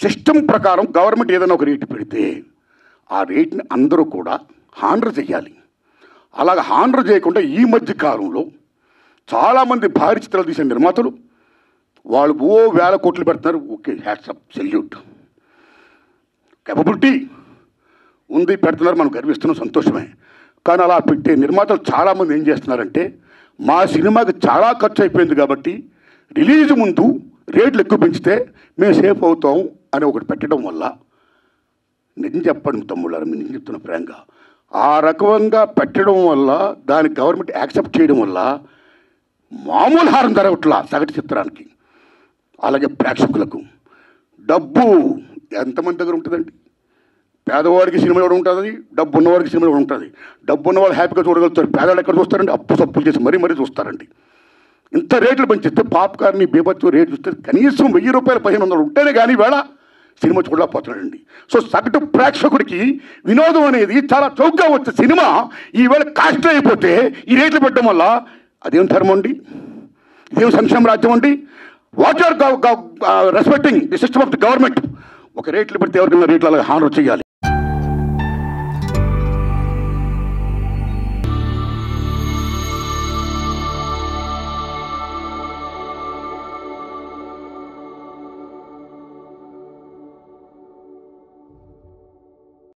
System ప్రకారం government ఏదైనా ఒక రేటు పెడితే ఆ రేట్ని అందరూ కూడా హానర్ చేయాలి. అలాగ హానర్ చేయకుండా ఈ మధ్య కాలంలో చాలామంది భారీ చిత్రాలు తీసిన నిర్మాతలు వాళ్ళు వేల కోట్లు పెడుతున్నారు. ఓకే, హ్యాట్సప్, సెల్యూట్, కేపబిలిటీ ఉంది, పెడుతున్నారు, మనం గర్విస్తున్నాం, సంతోషమే. కానీ అలా పెట్టే నిర్మాతలు చాలామంది ఏం చేస్తున్నారంటే మా సినిమాకి చాలా ఖర్చు అయిపోయింది కాబట్టి రిలీజ్ ముందు రేట్లు ఎక్కువ పెంచితే మేము సేఫ్ అవుతాం అని ఒకటి పెట్టడం వల్ల, నిజం చెప్పండి తమ్ముళ్ళారు, మీరు నిజం చెప్తున్న ఫ్రాంక్గా, ఆ రకంగా పెట్టడం వల్ల దానికి గవర్నమెంట్ యాక్సెప్ట్ చేయడం వల్ల మామూలు హారం జరగట్లా సగటు చిత్రానికి. అలాగే ప్రేక్షకులకు డబ్బు ఎంతమంది దగ్గర ఉంటుందండి? పేదవాడికి సినిమా కూడా ఉంటుంది, డబ్బు ఉన్నవాడికి సినిమా కూడా ఉంటుంది. డబ్బు ఉన్నవాళ్ళు హ్యాపీగా చూడగలుగుతారు, పేదవాళ్ళు ఎక్కడ చూస్తారండి? అప్పు సప్పులు చేసి మరీ చూస్తారండి. ఇంత రేట్లు పెంచిస్తే పాప్కార్న్ బీభత్సం రేటు చూస్తే కనీసం 1000 రూపాయలు 1500 ఉంటేనే కానీ వేళ సినిమా చూడలేకపోతున్నాడండి. సో సగటు ప్రేక్షకుడికి వినోదం అనేది చాలా చౌకగా వచ్చే సినిమా ఈవేళ కాస్ట్ అయిపోతే ఈ రేట్లు పెట్టడం వల్ల అదేం ధర్మం అండి? ఇదేం సంక్షేమ రాజ్యం అండి? What are respecting the system of the government? ఒక రేట్లు పెడితే ఎవరికైనా రేట్లు అలాగే హానర్ చేయాలి.